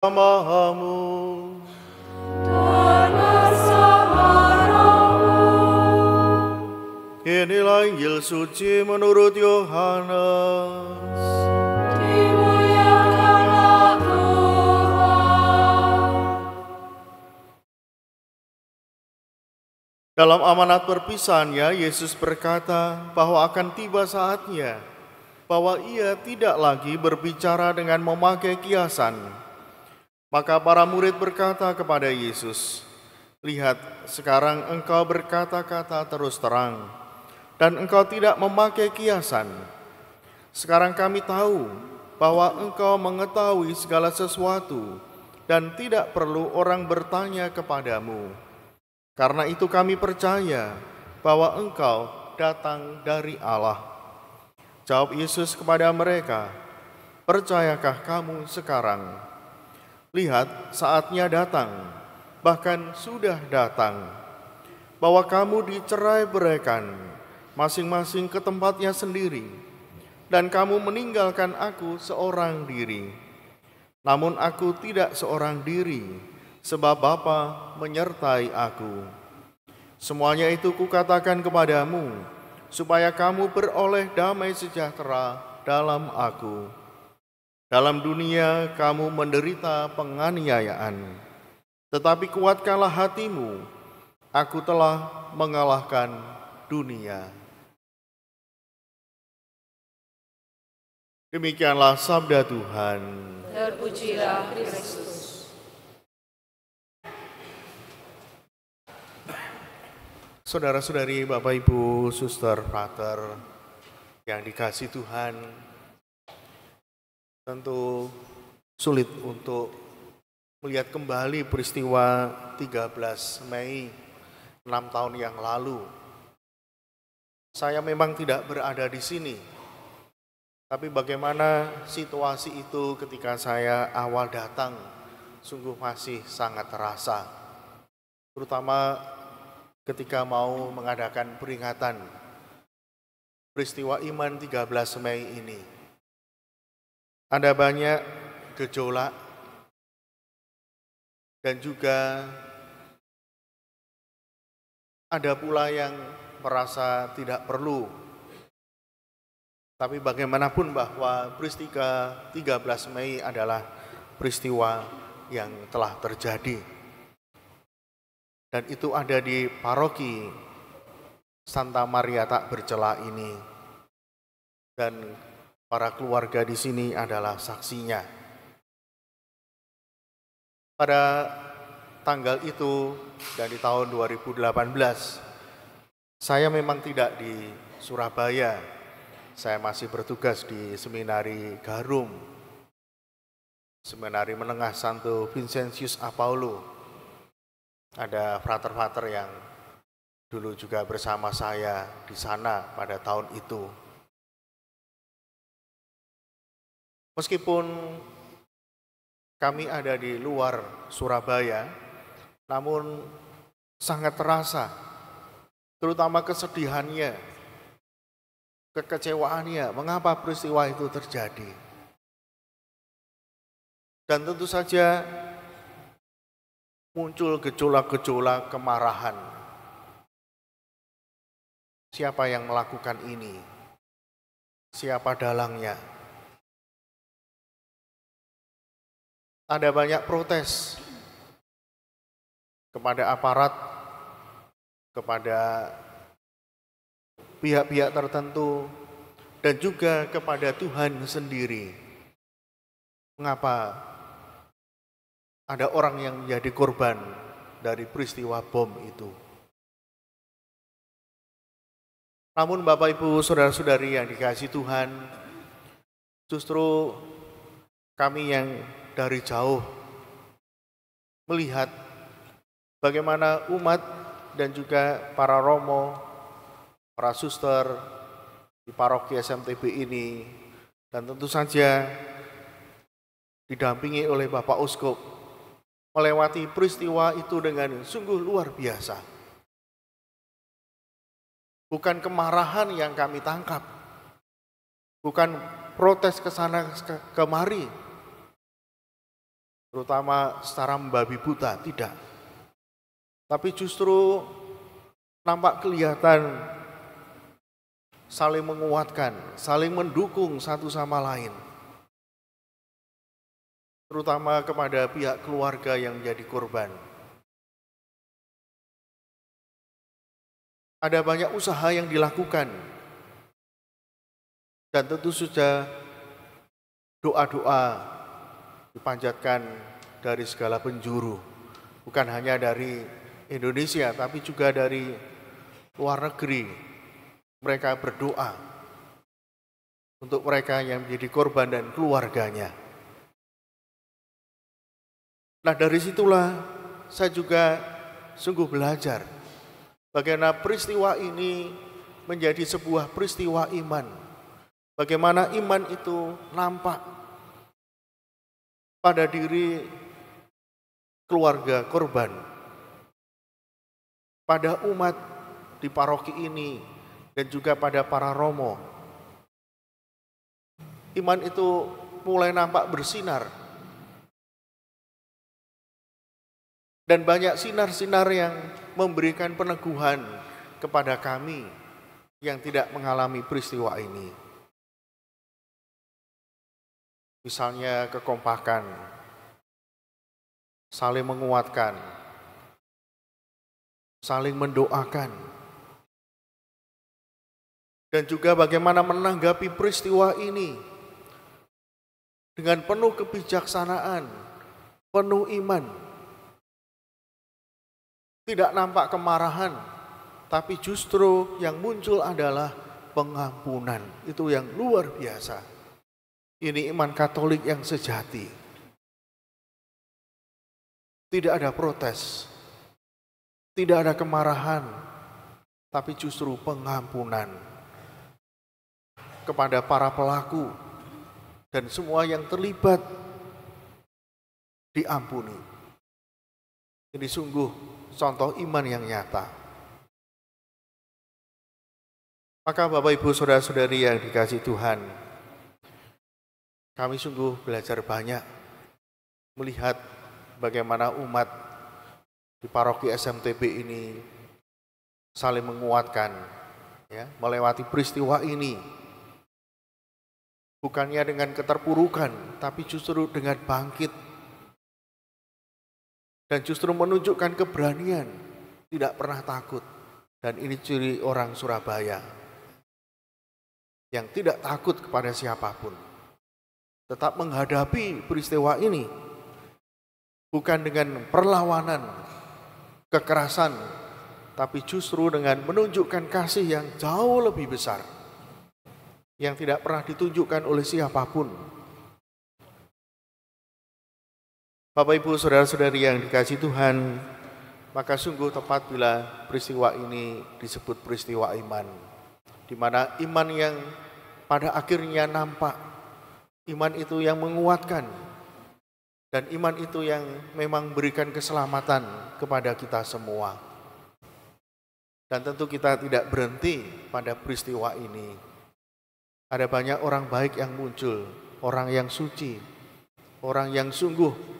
Bersamamu. Dan bersama rohmu. Inilah Injil suci menurut Yohanes. Dimuliakanlah Tuhan. Dalam amanat perpisahannya, Yesus berkata bahwa akan tiba saatnya bahwa ia tidak lagi berbicara dengan memakai kiasan. Maka para murid berkata kepada Yesus, "Lihat, sekarang engkau berkata-kata terus terang, dan engkau tidak memakai kiasan. Sekarang kami tahu bahwa engkau mengetahui segala sesuatu, dan tidak perlu orang bertanya kepadamu. Karena itu kami percaya bahwa engkau datang dari Allah." Jawab Yesus kepada mereka, "Percayakah kamu sekarang? Lihat, saatnya datang, bahkan sudah datang, bahwa kamu dicerai-beraikan, masing-masing ke tempatnya sendiri, dan kamu meninggalkan aku seorang diri. Namun aku tidak seorang diri, sebab Bapa menyertai aku. Semuanya itu kukatakan kepadamu, supaya kamu beroleh damai sejahtera dalam aku. Dalam dunia kamu menderita penganiayaan, tetapi kuatkanlah hatimu, aku telah mengalahkan dunia." Demikianlah sabda Tuhan. Terpujilah Kristus. Saudara-saudari, Bapak, Ibu, Suster, Frater yang dikasihi Tuhan, tentu sulit untuk melihat kembali peristiwa 13 Mei 6 tahun yang lalu. Saya memang tidak berada di sini, tapi bagaimana situasi itu ketika saya awal datang sungguh masih sangat terasa. Terutama ketika mau mengadakan peringatan peristiwa iman 13 Mei ini. Ada banyak gejolak dan juga ada pula yang merasa tidak perlu. Tapi bagaimanapun bahwa peristiwa 13 Mei adalah peristiwa yang telah terjadi. Dan itu ada di paroki Santa Maria Tak Bercela ini. Dan para keluarga di sini adalah saksinya. Pada tanggal itu dan di tahun 2018, saya memang tidak di Surabaya. Saya masih bertugas di Seminari Garum, Seminari Menengah Santo Vincentius Apaulo. Ada frater-frater yang dulu juga bersama saya di sana pada tahun itu. Meskipun kami ada di luar Surabaya, namun sangat terasa, terutama kesedihannya, kekecewaannya, mengapa peristiwa itu terjadi. Dan tentu saja muncul gejolak-gejolak kemarahan. Siapa yang melakukan ini? Siapa dalangnya? Ada banyak protes kepada aparat, kepada pihak-pihak tertentu, dan juga kepada Tuhan sendiri. Mengapa ada orang yang menjadi korban dari peristiwa bom itu? Namun Bapak, Ibu, Saudara-saudari yang dikasihi Tuhan, justru kami yang dari jauh melihat bagaimana umat dan juga para romo, para suster di paroki SMTB ini, dan tentu saja didampingi oleh Bapak Uskup, melewati peristiwa itu dengan sungguh luar biasa. Bukan kemarahan yang kami tangkap, bukan protes ke sana kemari, terutama secara membabi buta, tidak. Tapi justru nampak kelihatan saling menguatkan, saling mendukung satu sama lain. Terutama kepada pihak keluarga yang menjadi korban. Ada banyak usaha yang dilakukan, dan tentu saja doa-doa dipanjatkan dari segala penjuru, bukan hanya dari Indonesia, tapi juga dari luar negeri. Mereka berdoa untuk mereka yang menjadi korban dan keluarganya. Nah, dari situlah saya juga sungguh belajar bagaimana peristiwa ini menjadi sebuah peristiwa iman. Bagaimana iman itu nampak pada diri keluarga korban, pada umat di paroki ini, dan juga pada para romo. Iman itu mulai nampak bersinar. Dan banyak sinar-sinar yang memberikan peneguhan kepada kami yang tidak mengalami peristiwa ini. Misalnya kekompakan, saling menguatkan, saling mendoakan, dan juga bagaimana menanggapi peristiwa ini dengan penuh kebijaksanaan, penuh iman. Tidak nampak kemarahan, tapi justru yang muncul adalah pengampunan. Itu yang luar biasa. Ini iman Katolik yang sejati. Tidak ada protes, tidak ada kemarahan, tapi justru pengampunan kepada para pelaku dan semua yang terlibat diampuni. Ini sungguh contoh iman yang nyata. Maka Bapak Ibu Saudara-saudari yang dikasihi Tuhan, kami sungguh belajar banyak melihat bagaimana umat di paroki SMTB ini saling menguatkan, ya, melewati peristiwa ini. Bukannya dengan keterpurukan, tapi justru dengan bangkit. Dan justru menunjukkan keberanian, tidak pernah takut. Dan ini ciri orang Surabaya, yang tidak takut kepada siapapun. Tetap menghadapi peristiwa ini, bukan dengan perlawanan, kekerasan, tapi justru dengan menunjukkan kasih yang jauh lebih besar, yang tidak pernah ditunjukkan oleh siapapun. Bapak Ibu Saudara-saudari yang dikasihi Tuhan, maka sungguh tepat bila peristiwa ini disebut peristiwa iman, di mana iman yang pada akhirnya nampak, iman itu yang menguatkan, dan iman itu yang memang memberikan keselamatan kepada kita semua. Dan tentu kita tidak berhenti pada peristiwa ini. Ada banyak orang baik yang muncul, orang yang suci, orang yang sungguh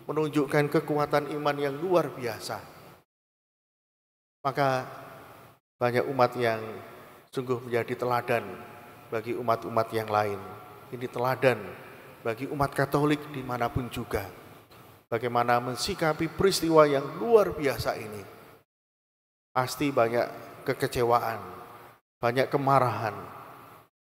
menunjukkan kekuatan iman yang luar biasa. Maka banyak umat yang sungguh menjadi teladan bagi umat-umat yang lain. Ini teladan bagi umat Katolik dimanapun juga. Bagaimana mensikapi peristiwa yang luar biasa ini. Pasti banyak kekecewaan, banyak kemarahan,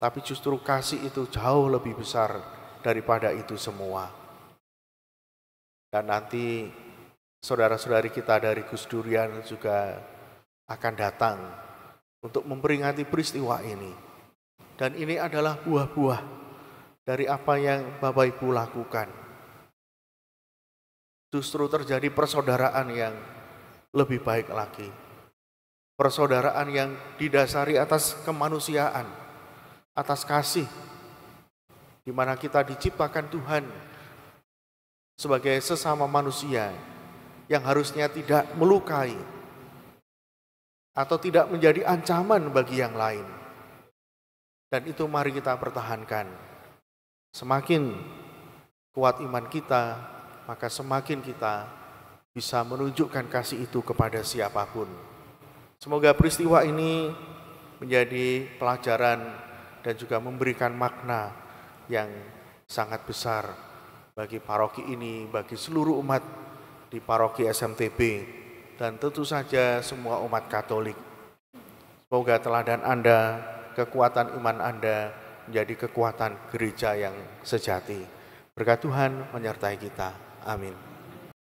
tapi justru kasih itu jauh lebih besar daripada itu semua. Dan nanti saudara-saudari kita dari Gus Durian juga akan datang untuk memperingati peristiwa ini. Dan ini adalah buah-buah dari apa yang Bapak Ibu lakukan. Justru terjadi persaudaraan yang lebih baik lagi. Persaudaraan yang didasari atas kemanusiaan, atas kasih, di mana kita diciptakan Tuhan sebagai sesama manusia yang harusnya tidak melukai atau tidak menjadi ancaman bagi yang lain. Dan itu mari kita pertahankan. Semakin kuat iman kita, maka semakin kita bisa menunjukkan kasih itu kepada siapapun. Semoga peristiwa ini menjadi pelajaran dan juga memberikan makna yang sangat besar bagi paroki ini, bagi seluruh umat di paroki SMTB, dan tentu saja semua umat Katolik. Semoga teladan Anda, kekuatan iman Anda menjadi kekuatan gereja yang sejati. Berkat Tuhan menyertai kita. Amin.